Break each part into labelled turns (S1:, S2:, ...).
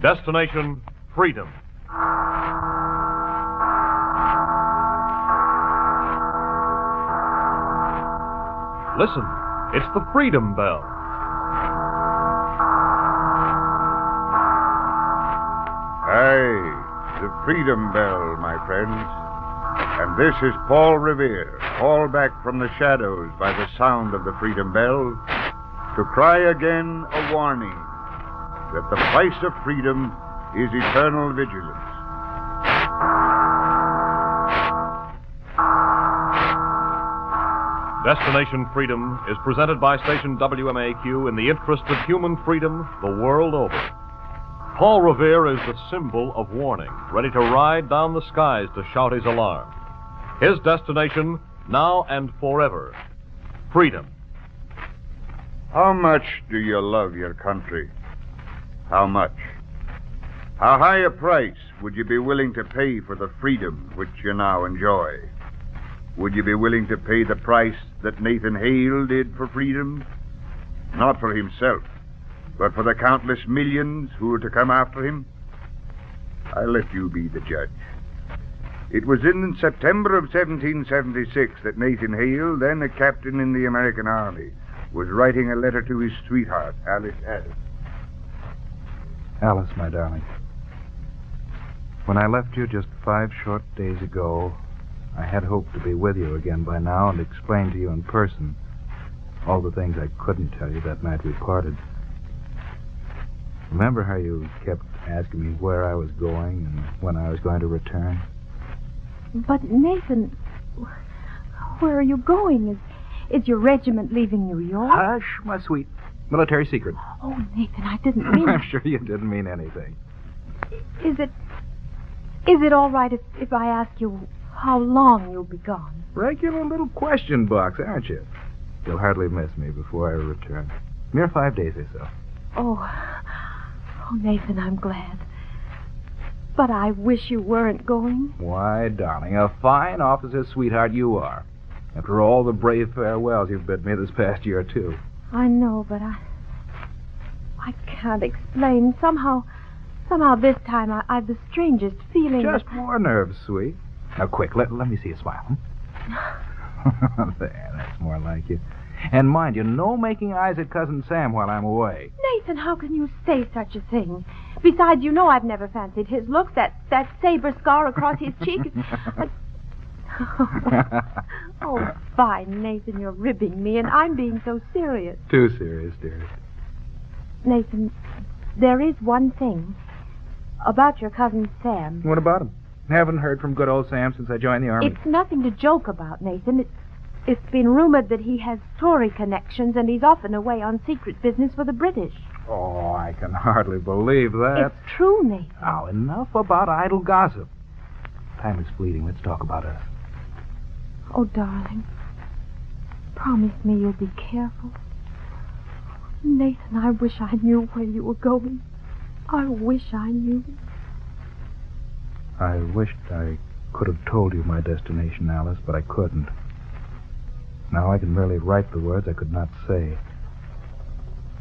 S1: Destination, freedom. Listen, it's the Freedom Bell.
S2: Aye, the Freedom Bell, my friends. And this is Paul Revere, called back from the shadows by the sound of the Freedom Bell, to cry again a warning that the price of freedom is eternal vigilance.
S1: Destination Freedom is presented by station WMAQ in the interest of human freedom the world over. Paul Revere is the symbol of warning, ready to ride down the skies to shout his alarm. His destination, now and forever, freedom.
S2: How much do you love your country? How much? How high a price would you be willing to pay for the freedom which you now enjoy? Would you be willing to pay the price that Nathan Hale did for freedom? Not for himself, but for the countless millions who were to come after him? I'll let you be the judge. It was in September of 1776 that Nathan Hale, then a captain in the American Army, was writing a letter to his sweetheart, Alice Addis.
S3: Alice, my darling, when I left you just 5 short days ago, I had hoped to be with you again by now and explain to you in person all the things I couldn't tell you that night we parted. Remember how you kept asking me where I was going and when I was going to return?
S4: But, Nathan, where are you going? Is your regiment leaving New York?
S3: Hush, my sweet. Military secret.
S4: Oh, Nathan, I didn't mean...
S3: I'm sure you didn't mean anything.
S4: Is it all right if I ask you how long you'll be gone?
S3: Regular little question box, aren't you? You'll hardly miss me before I return. Mere 5 days or so.
S4: Oh, Nathan, I'm glad. But I wish you weren't going.
S3: Why, darling, a fine officer's sweetheart you are. After all the brave farewells you've bid me this past year or two.
S4: I know, but I can't explain. Somehow this time I've the strangest feeling.
S3: Just more nerves, sweet. Now, quick, let me see you smile. There, that's more like you. And mind you, no making eyes at Cousin Sam while I'm away.
S4: Nathan, how can you say such a thing? Besides, you know I've never fancied his looks, that saber scar across his cheek. Oh, fine, Nathan, you're ribbing me, and I'm being so serious.
S3: Too serious, dearest.
S4: Nathan, there is one thing about your cousin Sam.
S3: What about him? Haven't heard from good old Sam since I joined the Army.
S4: It's nothing to joke about, Nathan. It's been rumored that he has Tory connections, and he's often away on secret business for the British.
S3: Oh, I can hardly believe that.
S4: It's true, Nathan.
S3: Now, enough about idle gossip. Time is fleeting. Let's talk about us.
S4: Oh, darling, promise me you'll be careful. Nathan, I wish I knew where you were going. I wish I knew.
S3: I wished I could have told you my destination, Alice, but I couldn't. Now I can merely write the words I could not say.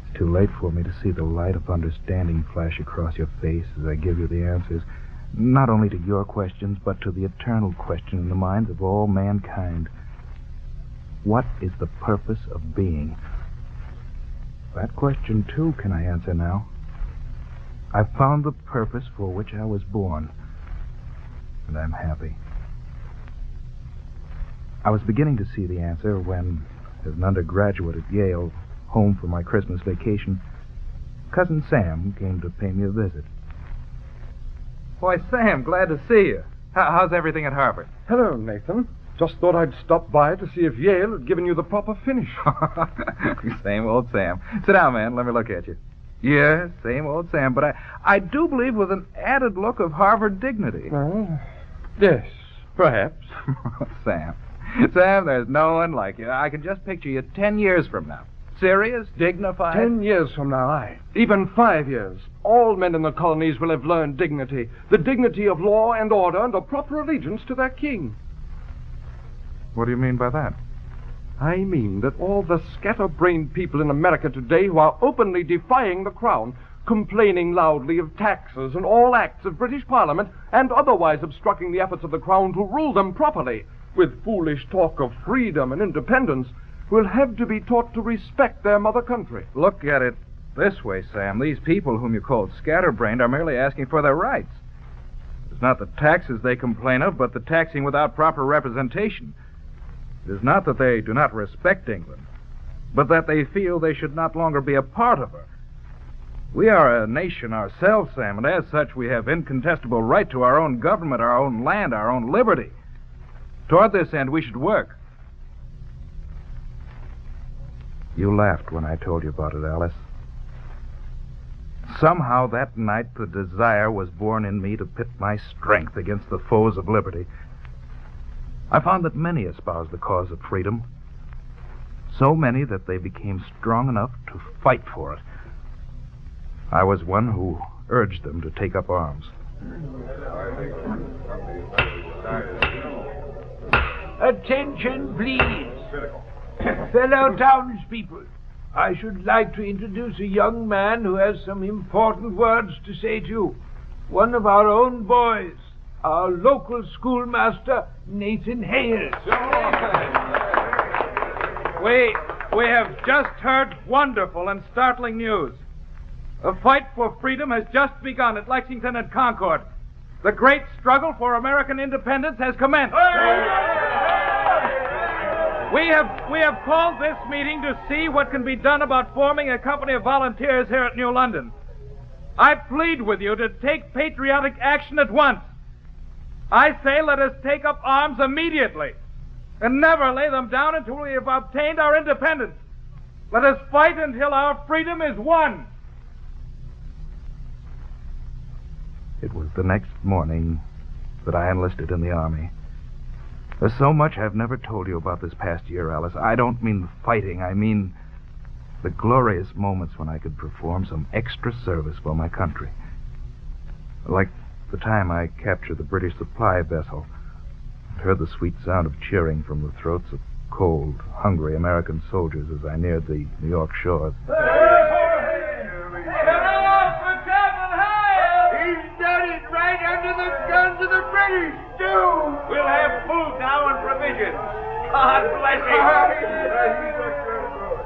S3: It's too late for me to see the light of understanding flash across your face as I give you the answers, not only to your questions, but to the eternal question in the minds of all mankind. What is the purpose of being? That question, too, can I answer now? I've found the purpose for which I was born, and I'm happy. I was beginning to see the answer when, as an undergraduate at Yale, home for my Christmas vacation, Cousin Sam came to pay me a visit. Why, Sam, glad to see you. How's everything at Harvard?
S5: Hello, Nathan. Just thought I'd stop by to see if Yale had given you the proper finish.
S3: Same old Sam. Sit down, man. Let me look at you. Yes, same old Sam, but I do believe with an added look of Harvard dignity.
S5: Yes, perhaps.
S3: Sam, there's no one like you. I can just picture you 10 years from now. Serious, dignified.
S5: 10 years from now, aye. Even 5 years. All men in the colonies will have learned dignity. The dignity of law and order and a proper allegiance to their king.
S3: What do you mean by that?
S5: I mean that all the scatterbrained people in America today who are openly defying the crown complaining loudly of taxes and all acts of British Parliament, and otherwise obstructing the efforts of the Crown to rule them properly, with foolish talk of freedom and independence, will have to be taught to respect their mother country.
S3: Look at it this way, Sam. These people whom you call scatterbrained are merely asking for their rights. It's not the taxes they complain of, but the taxing without proper representation. It is not that they do not respect England, but that they feel they should not longer be a part of her. We are a nation ourselves, Sam, and as such we have incontestable right to our own government, our own land, our own liberty. Toward this end we should work. You laughed when I told you about it, Alice. Somehow that night the desire was born in me to pit my strength against the foes of liberty. I found that many espoused the cause of freedom. So many that they became strong enough to fight for it. I was one who urged them to take up arms.
S6: Attention, please. Fellow townspeople, I should like to introduce a young man who has some important words to say to you. One of our own boys, our local schoolmaster, Nathan Hales.
S3: We have just heard wonderful and startling news. The fight for freedom has just begun at Lexington and Concord. The great struggle for American independence has commenced. We have called this meeting to see what can be done about forming a company of volunteers here at New London. I plead with you to take patriotic action at once. I say let us take up arms immediately and never lay them down until we have obtained our independence. Let us fight until our freedom is won. It was the next morning that I enlisted in the Army. There's so much I've never told you about this past year, Alice. I don't mean the fighting. I mean the glorious moments when I could perform some extra service for my country. Like the time I captured the British supply vessel and heard the sweet sound of cheering from the throats of cold, hungry American soldiers as I neared the New York shores.
S6: Right under the guns of the British, too.
S7: We'll have food now and provisions. God bless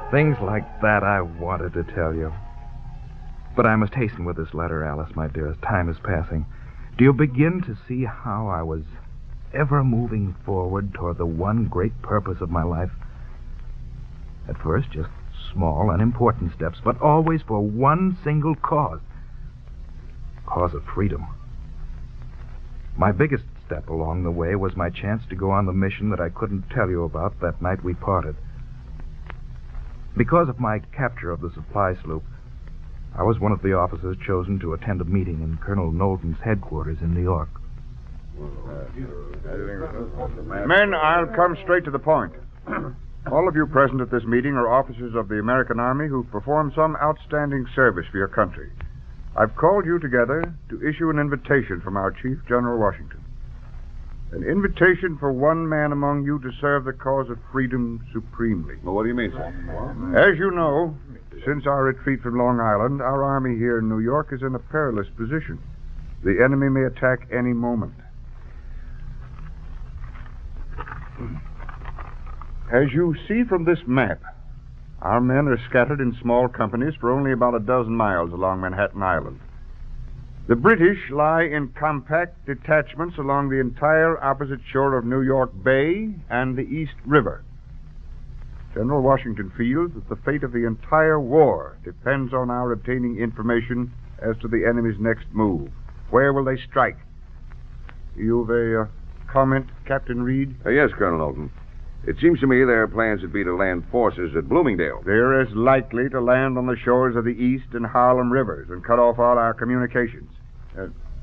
S7: him.
S3: Things like that I wanted to tell you. But I must hasten with this letter, Alice, my dearest. Time is passing. Do you begin to see how I was ever moving forward toward the one great purpose of my life? At first, just small, unimportant steps, but always for one single cause. Cause of freedom. My biggest step along the way was my chance to go on the mission that I couldn't tell you about that night we parted. Because of my capture of the supply sloop, I was one of the officers chosen to attend a meeting in Colonel Knowlton's headquarters in New York.
S2: Men, I'll come straight to the point. All of you present at this meeting are officers of the American Army who've performed some outstanding service for your country. I've called you together to issue an invitation from our Chief, General Washington. An invitation for one man among you to serve the cause of freedom supremely.
S7: Well, what do you mean, sir?
S2: As you know, since our retreat from Long Island, our army here in New York is in a perilous position. The enemy may attack any moment. As you see from this map, our men are scattered in small companies for only about a dozen miles along Manhattan Island. The British lie in compact detachments along the entire opposite shore of New York Bay and the East River. General Washington feels that the fate of the entire war depends on our obtaining information as to the enemy's next move. Where will they strike? You've a comment, Captain Reed?
S7: Yes, Colonel Knowlton. It seems to me their plans would be to land forces at Bloomingdale.
S2: They're as likely to land on the shores of the East and Harlem rivers and cut off all our communications.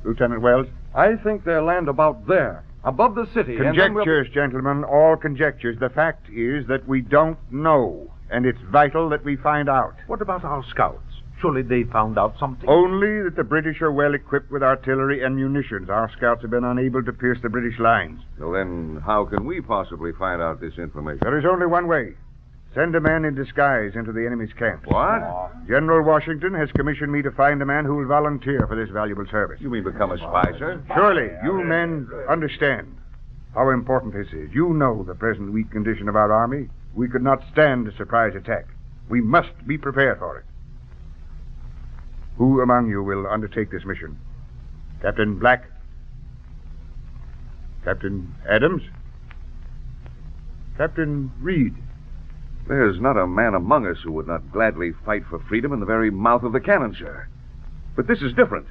S2: Lieutenant Wells?
S5: I think they'll land about there, above the city.
S2: Conjectures, gentlemen, all conjectures. The fact is that we don't know, and it's vital that we find out.
S6: What about our scouts? Surely they found out something.
S2: Only that the British are well equipped with artillery and munitions. Our scouts have been unable to pierce the British lines.
S7: Well, then, how can we possibly find out this information?
S2: There is only one way. Send a man in disguise into the enemy's camp.
S8: What?
S2: General Washington has commissioned me to find a man who will volunteer for this valuable service.
S8: You mean become a spy, sir?
S2: Surely, you men understand how important this is. You know the present weak condition of our army. We could not stand a surprise attack. We must be prepared for it. Who among you will undertake this mission? Captain Black? Captain Adams? Captain Reed?
S8: There's not a man among us who would not gladly fight for freedom in the very mouth of the cannon, sir. But this is different.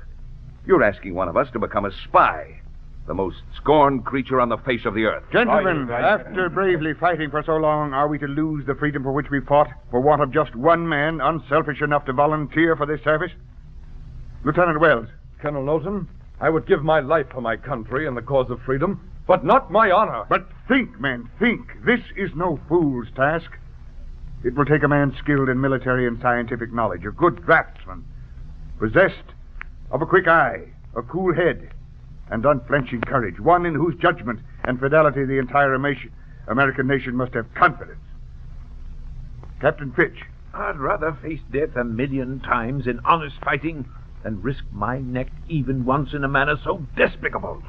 S8: You're asking one of us to become a spy, the most scorned creature on the face of the earth.
S2: Gentlemen, after bravely fighting for so long, are we to lose the freedom for which we fought for want of just one man unselfish enough to volunteer for this service? Lieutenant Wells.
S5: Colonel Knowlton, I would give my life for my country and the cause of freedom, but not my honor.
S2: But think, men, think. This is no fool's task. It will take a man skilled in military and scientific knowledge, a good draftsman, possessed of a quick eye, a cool head, and unflinching courage, one in whose judgment and fidelity the entire American nation must have confidence. Captain Fitch.
S6: I'd rather face death 1,000,000 times in honest fighting than risk my neck even once in a manner so despicable.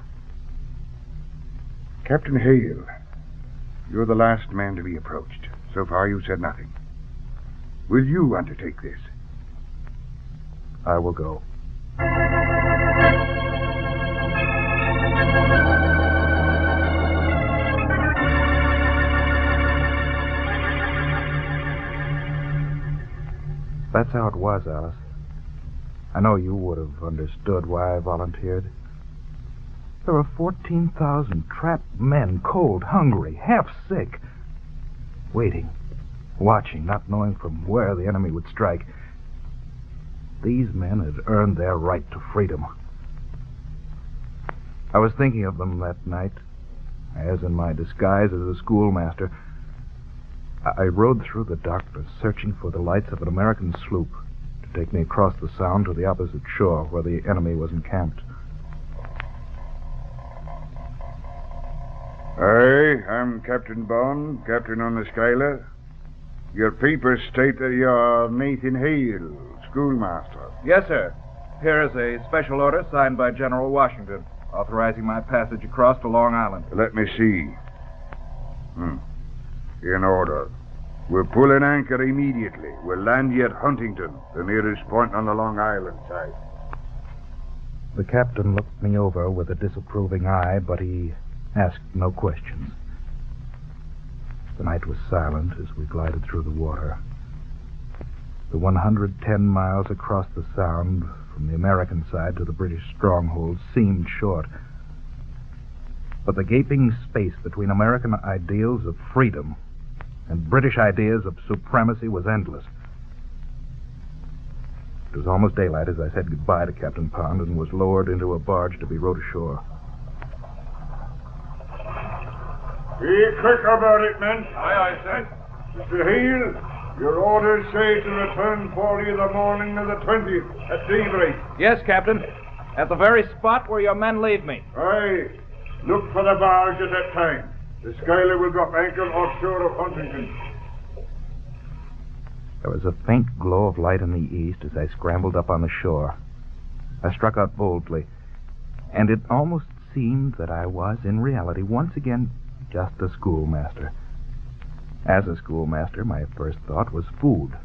S2: Captain Hale, you're the last man to be approached. So far, you've said nothing. Will you undertake this?
S3: I will go. That's how it was, Alice. I know you would have understood why I volunteered. There were 14,000 trapped men, cold, hungry, half sick, waiting, watching, not knowing from where the enemy would strike. These men had earned their right to freedom. I was thinking of them that night, as in my disguise as a schoolmaster. I rode through the darkness, searching for the lights of an American sloop to take me across the Sound to the opposite shore where the enemy was encamped.
S2: Aye, I'm Captain Bond, captain on the Skylar. Your papers state that you're Nathan Hale, schoolmaster.
S9: Yes, sir. Here is a special order signed by General Washington, authorizing my passage across to Long Island.
S2: Let me see. In order. We'll pull an anchor immediately. We'll land you at Huntington, the nearest point on the Long Island side.
S3: The captain looked me over with a disapproving eye, but he asked no questions. The night was silent as we glided through the water. The 110 miles across the Sound from the American side to the British stronghold seemed short. But the gaping space between American ideals of freedom and British ideas of supremacy was endless. It was almost daylight as I said goodbye to Captain Pond and was lowered into a barge to be rowed ashore.
S2: Be quick about it, men.
S5: Aye, aye, sir.
S2: Mr. Hale, your orders say to return 40 the morning of the 20th at daybreak.
S9: Yes, Captain. At the very spot where your men leave me.
S2: Aye. Look for the barge at that time. The Skylar will drop anchor offshore of Huntington.
S3: There was a faint glow of light in the east as I scrambled up on the shore. I struck out boldly, and it almost seemed that I was, in reality, once again, just a schoolmaster. As a schoolmaster, my first thought was food.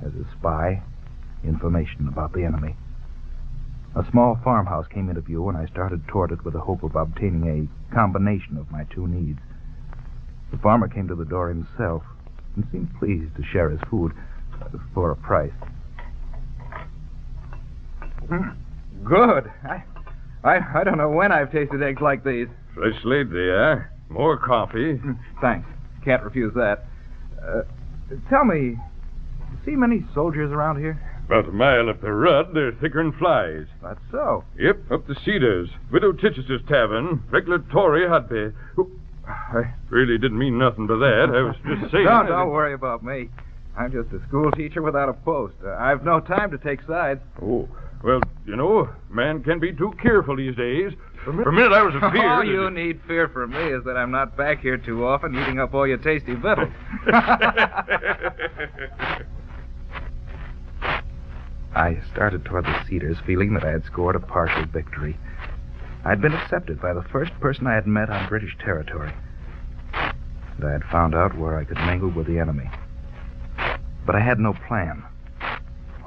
S3: As a spy, information about the enemy. A small farmhouse came into view, and I started toward it with the hope of obtaining a combination of my two needs. The farmer came to the door himself and seemed pleased to share his food for a price.
S9: Good. I don't know when I've tasted eggs like these.
S5: Fresh laid, dear. More coffee.
S9: Thanks. Can't refuse that. Tell me, see many soldiers around here?
S5: About a mile up the rut, they're thicker'n flies.
S9: That's so.
S5: Yep, up the Cedars. Widow Chichester's tavern. Regular Tory hotbed. I really didn't mean nothing by that. I was just saying...
S9: Don't worry about me. I'm just a school teacher without a post. I've no time to take sides.
S5: Oh,
S10: Well, you know, man can be too careful these days. For a minute I was afeard.
S9: All you need fear for me is that I'm not back here too often eating up all your tasty victuals.
S3: I started toward the Cedars feeling that I had scored a partial victory. I'd been accepted by the first person I had met on British territory. And I had found out where I could mingle with the enemy. But I had no plan.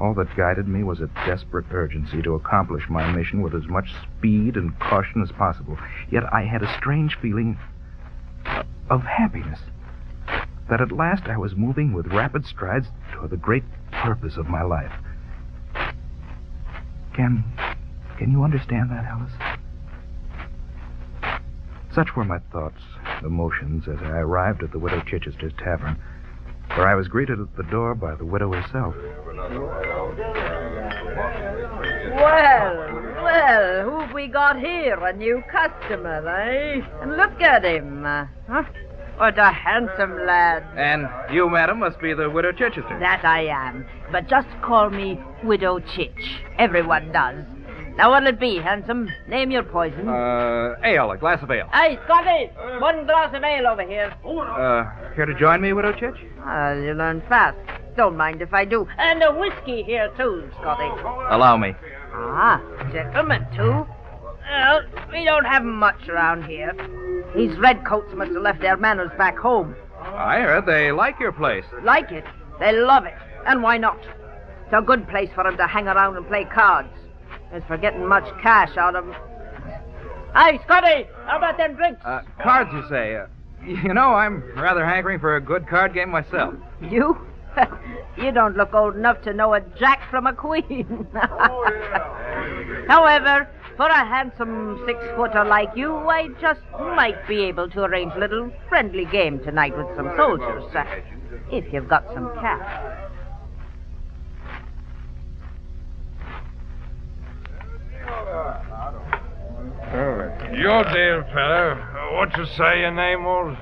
S3: All that guided me was a desperate urgency to accomplish my mission with as much speed and caution as possible. Yet I had a strange feeling of happiness. That at last I was moving with rapid strides toward the great purpose of my life. Can you understand that, Alice? Such were my thoughts, emotions, as I arrived at the Widow Chichester's tavern, where I was greeted at the door by the widow herself.
S11: Well, who've we got here? A new customer, eh? And look at him. What a handsome lad.
S9: And you, madam, must be the Widow Chichester.
S11: That I am. But just call me Widow Chich. Everyone does. Now, what'll it be, handsome? Name your poison.
S9: Ale, a glass of ale.
S11: Hey, Scotty! One glass of ale over here.
S9: Care to join me, Widow Chich?
S11: You learn fast. Don't mind if I do. And a whiskey here, too, Scotty.
S9: Allow me.
S11: Ah, gentlemen, too. Well, we don't have much around here. These redcoats must have left their manners back home.
S9: I heard they like your place.
S11: Like it? They love it. And why not? It's a good place for them to hang around and play cards. As for getting much cash out of them. Hey, Scotty, how about them drinks?
S9: Cards, you say? You know, I'm rather hankering for a good card game myself.
S11: You? You don't look old enough to know a jack from a queen. However, for a handsome 6-footer like you, I just might be able to arrange a little friendly game tonight with some soldiers, if you've got some cash.
S10: Your dear fellow. What you say your name was?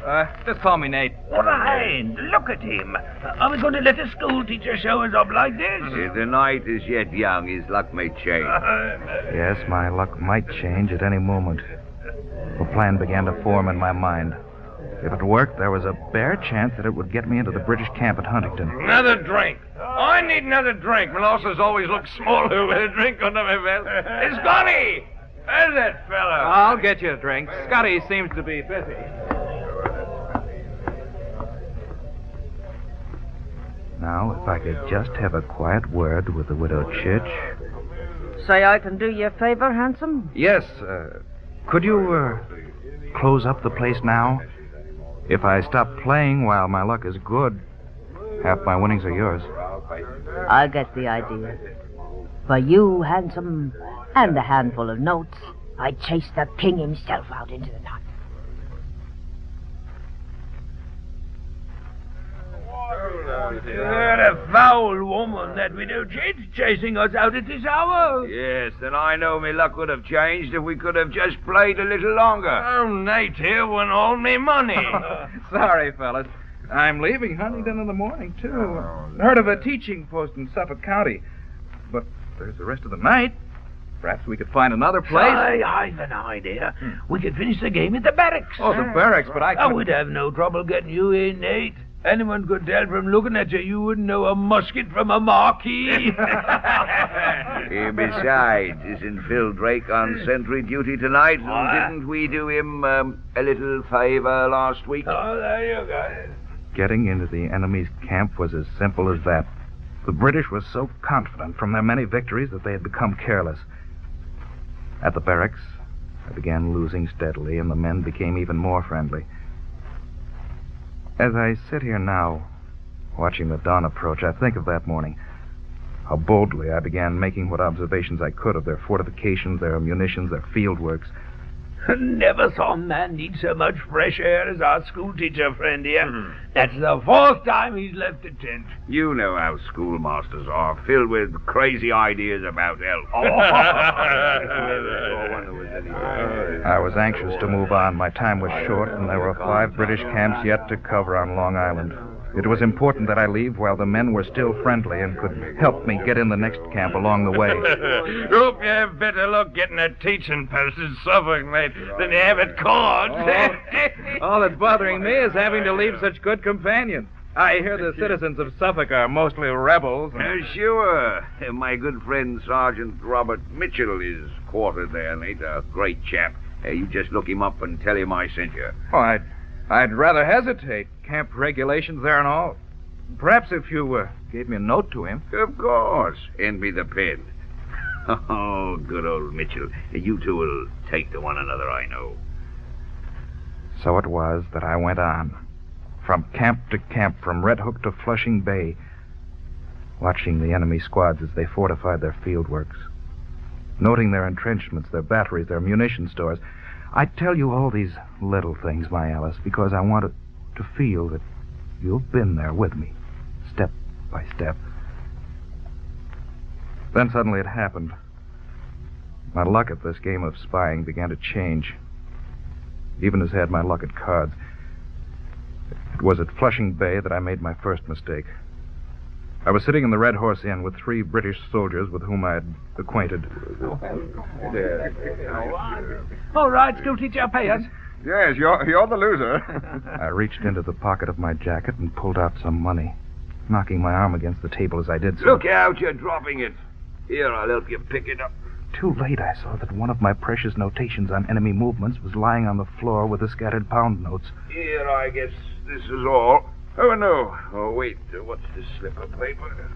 S9: Just call me Nate.
S6: What a hand. Look at him. Are we going to let a school teacher show us up like this?
S7: The night is yet young. His luck may change.
S3: Yes, my luck might change at any moment. A plan began to form in my mind. If it worked, there was a bare chance that it would get me into the British camp at Huntington.
S10: Another drink. I need another drink. My losses always look smaller with a drink under my belt. It's Scotty! There's that fella.
S9: I'll get you a drink. Scotty seems to be busy.
S3: Now, if I could just have a quiet word with the Widow Chich.
S11: Say I can do you a favor, handsome?
S3: Yes, could you, close up the place now? If I stop playing while my luck is good, half my winnings are yours.
S11: I get the idea. For you, handsome, and a handful of notes, I'd chase the king himself out into the night.
S6: What a foul woman, that Widow Chich, chasing us out at this hour.
S7: Yes, and I know my luck would have changed if we could have just played a little longer.
S10: Oh, Nate here won all me money.
S9: Sorry, fellas. I'm leaving Huntington in the morning, too. Heard of a teaching post in Suffolk County. But there's the rest of the night. Perhaps we could find another place.
S6: I've an idea. We could finish the game at the barracks.
S9: Oh, the barracks, but I
S6: I would have no trouble getting you in, Nate. Anyone could tell from looking at you, you wouldn't know a musket from a marquee.
S7: Besides, isn't Phil Drake on sentry duty tonight? Didn't we do him a little favor last week?
S6: Oh, there you go.
S3: Getting into the enemy's camp was as simple as that. The British were so confident from their many victories that they had become careless. At the barracks, I began losing steadily, and the men became even more friendly. As I sit here now, watching the dawn approach, I think of that morning. How boldly I began making what observations I could of their fortifications, their munitions, their field works.
S6: Never saw a man need so much fresh air as our schoolteacher friend here. That's the 4th time he's left the tent.
S7: You know how schoolmasters are, filled with crazy ideas about health.
S3: I was anxious to move on. My time was short, and there were 5 British camps yet to cover on Long Island.
S9: It was important that I leave while the men were still friendly and could help me get in the next camp along the way.
S10: Hope you have better luck getting a teaching post in Suffolk, mate, than you have at court.
S9: All that's bothering me is having to leave such good companions. I hear the citizens of Suffolk are mostly rebels.
S7: Sure. My good friend Sergeant Robert Mitchell is quartered there, Nate. A great chap. You just look him up and tell him I sent you.
S9: Oh, I'd rather hesitate. Camp regulations there and all. Perhaps if you gave me a note to him.
S7: Of course. Hand me the pen. Oh, good old Mitchell. You two will take to one another, I know.
S9: So it was that I went on. From camp to camp, from Red Hook to Flushing Bay, watching the enemy squads as they fortified their field works, noting their entrenchments, their batteries, their munition stores. I tell you all these little things, my Alice, because I want to feel that you've been there with me, step by step. Then suddenly it happened. My luck at this game of spying began to change, even as had my luck at cards. It was at Flushing Bay that I made my first mistake. I was sitting in the Red Horse Inn with 3 British soldiers with whom I had acquainted.
S6: All right, schoolteacher, pay us.
S2: Yes, you're the loser.
S9: I reached into the pocket of my jacket and pulled out some money, knocking my arm against the table as I did so.
S7: Look out, you're dropping it. Here, I'll help you pick it up.
S9: Too late, I saw that one of my precious notations on enemy movements was lying on the floor with the scattered pound notes.
S7: Here, I guess this is all. Oh, no. Oh, wait. What's this slip of paper?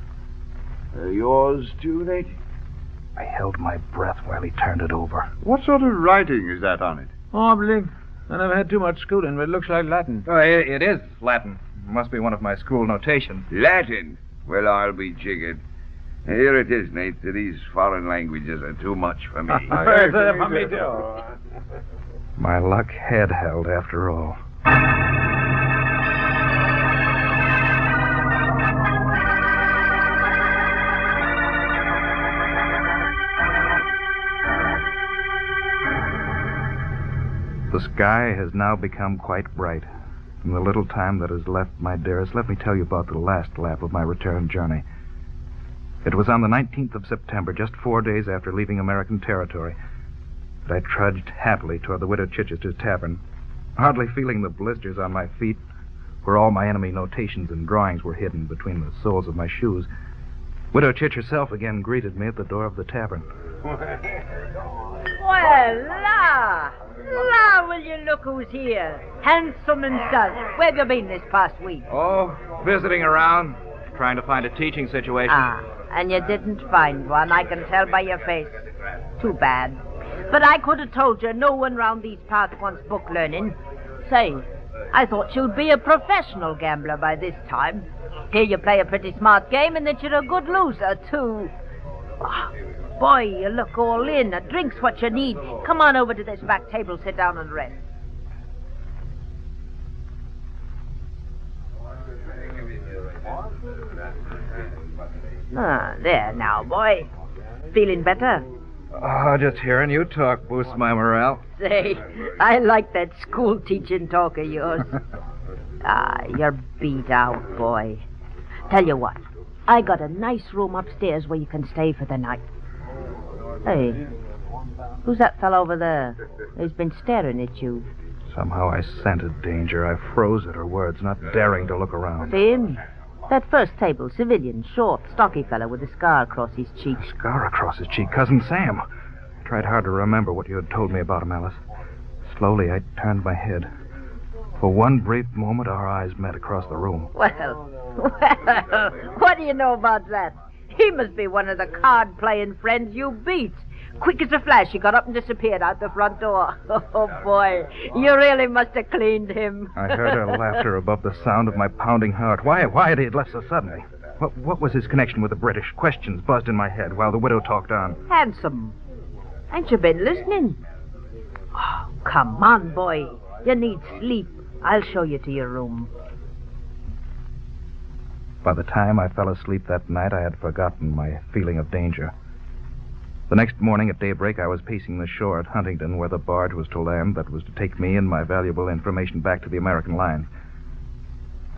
S7: Yours too, Nate?
S9: I held my breath while he turned it over.
S2: What sort of writing is that on it?
S6: Oh, I believe I never had too much schooling, but it looks like Latin.
S9: Oh, it is Latin. Must be one of my school notations.
S7: Latin? Well, I'll be jiggered. Here it is, Nate. These foreign languages are too much for me.
S6: For me, too.
S9: My luck had held after all. The sky has now become quite bright. In the little time that is left, my dearest, let me tell you about the last lap of my return journey. It was on the 19th of September, just 4 days after leaving American territory, that I trudged happily toward the Widow Chichester's tavern, hardly feeling the blisters on my feet, where all my enemy notations and drawings were hidden between the soles of my shoes. Widow Chich herself again greeted me at the door of the tavern.
S11: Well, la, will you look who's here? Handsome and dull. Where have you been this past week?
S9: Oh, visiting around, trying to find a teaching situation.
S11: Ah, and you didn't find one, I can tell by your face. Too bad. But I could have told you no one round these parts wants book learning. Say, I thought you'd be a professional gambler by this time. Here you play a pretty smart game and that you're a good loser, too. Oh, boy, you look all in. A drink's what you need. Come on over to this back table, sit down and rest. Ah, there now, boy. Feeling better?
S9: Oh, just hearing you talk boosts my morale.
S11: Say, I like that school teaching talk of yours. You're beat out, boy. Tell you what, I got a nice room upstairs where you can stay for the night. Hey, who's that fellow over there? He's been staring at you.
S9: Somehow I scented danger. I froze at her words, not daring to look around.
S11: See him? That first table, civilian, short, stocky fellow with a scar across his cheek.
S9: Scar across his cheek? Cousin Sam. I tried hard to remember what you had told me about him, Alice. Slowly, I turned my head. For one brief moment, our eyes met across the room.
S11: Well, what do you know about that? He must be one of the card-playing friends you beat. Quick as a flash, he got up and disappeared out the front door. Oh, boy, you really must have cleaned him.
S9: I heard her laughter above the sound of my pounding heart. Why had he left so suddenly? What was his connection with the British? Questions buzzed in my head while the widow talked on.
S11: Handsome. Ain't you been listening? Oh, come on, boy. You need sleep. I'll show you to your room.
S9: By the time I fell asleep that night, I had forgotten my feeling of danger. The next morning at daybreak, I was pacing the shore at Huntington, where the barge was to land that was to take me and my valuable information back to the American lines.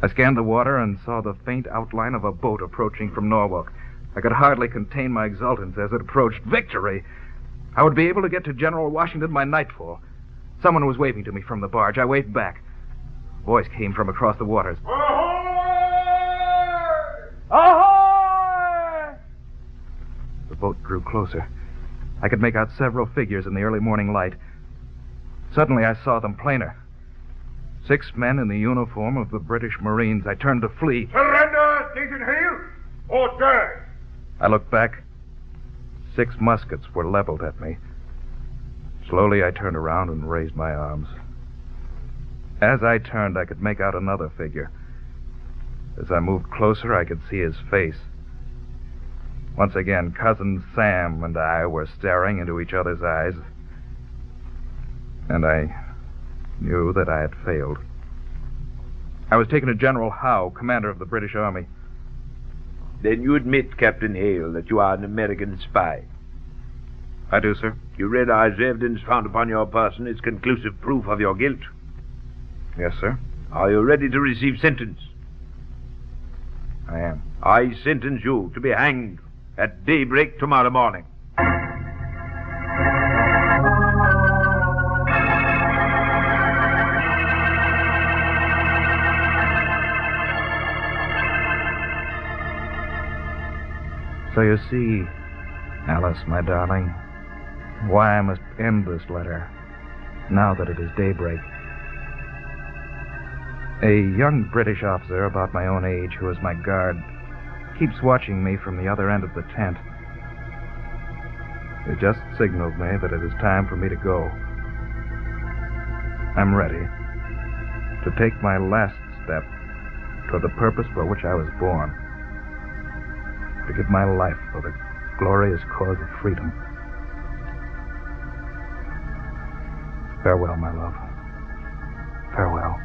S9: I scanned the water and saw the faint outline of a boat approaching from Norwalk. I could hardly contain my exultance as it approached. Victory! I would be able to get to General Washington by nightfall. Someone was waving to me from the barge. I waved back. A voice came from across the waters.
S5: Ahoy!
S9: The boat drew closer. I could make out several figures in the early morning light. Suddenly I saw them plainer. 6 men in the uniform of the British Marines. I turned to flee.
S2: Surrender, Nathan Hale, or die!
S9: I looked back. 6 muskets were leveled at me. Slowly I turned around and raised my arms. As I turned, I could make out another figure. As I moved closer, I could see his face. Once again, Cousin Sam and I were staring into each other's eyes. And I knew that I had failed. I was taken to General Howe, commander of the British Army.
S6: Then you admit, Captain Hale, that you are an American spy.
S9: I do, sir.
S6: You realize the evidence found upon your person is conclusive proof of your guilt.
S9: Yes, sir.
S6: Are you ready to receive sentence?
S9: I am.
S6: I sentence you to be hanged at daybreak tomorrow morning.
S9: So you see, Alice, my darling, why I must end this letter now that it is daybreak. A young British officer about my own age who is my guard keeps watching me from the other end of the tent. He just signaled me that it is time for me to go. I'm ready to take my last step toward the purpose for which I was born. To give my life for the glorious cause of freedom. Farewell, my love. Farewell.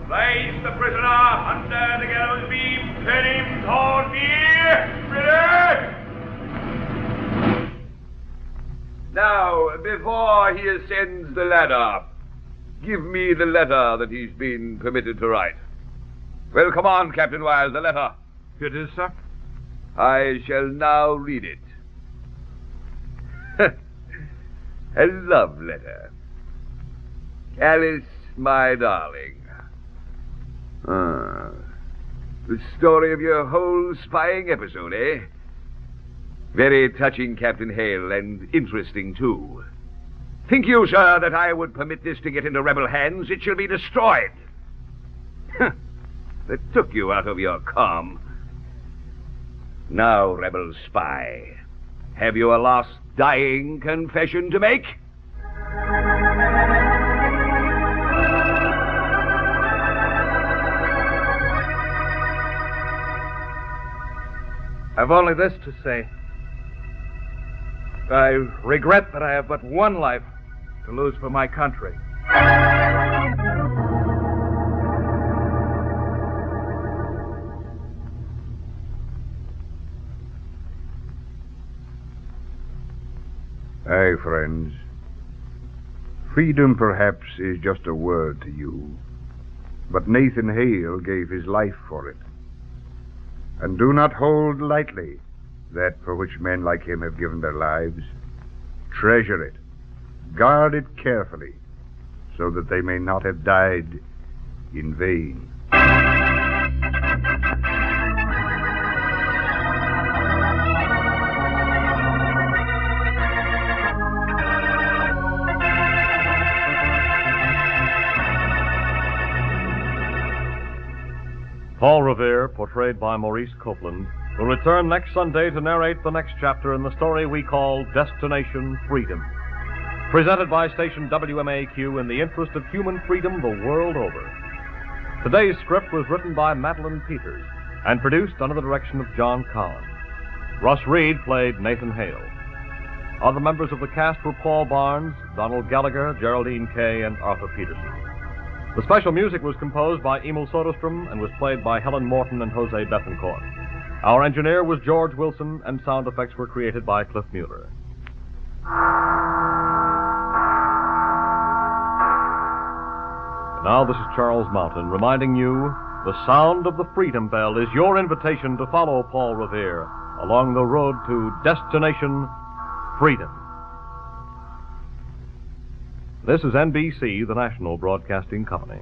S10: Place the prisoner under the gallows beam. Turn him toward me. Ready? Now, before he ascends the ladder, give me the letter that he's been permitted to write. Well, come on, Captain Wise, the letter.
S6: Here it is, sir.
S10: I shall now read it. A love letter. Alice, my darling. The story of your whole spying episode, eh? Very touching, Captain Hale, and interesting, too. Think you, sir, that I would permit this to get into rebel hands? It shall be destroyed. That took you out of your calm. Now, rebel spy, have you a last dying confession to make?
S9: I've only this to say. I regret that I have but one life to lose for my country.
S2: Aye, friends. Freedom, perhaps, is just a word to you. But Nathan Hale gave his life for it. And do not hold lightly that for which men like him have given their lives. Treasure it. Guard it carefully, so that they may not have died in vain.
S1: Paul Revere, portrayed by Maurice Copeland, will return next Sunday to narrate the next chapter in the story we call Destination Freedom. Presented by station WMAQ in the interest of human freedom the world over. Today's script was written by Madeline Peters and produced under the direction of John Collins. Russ Reed played Nathan Hale. Other members of the cast were Paul Barnes, Donald Gallagher, Geraldine Kay, and Arthur Peterson. The special music was composed by Emil Soderstrom and was played by Helen Morton and Jose Bethencourt. Our engineer was George Wilson, and sound effects were created by Cliff Mueller. And now this is Charles Mountain reminding you the sound of the Freedom Bell is your invitation to follow Paul Revere along the road to destination freedom. This is NBC, the national broadcasting company.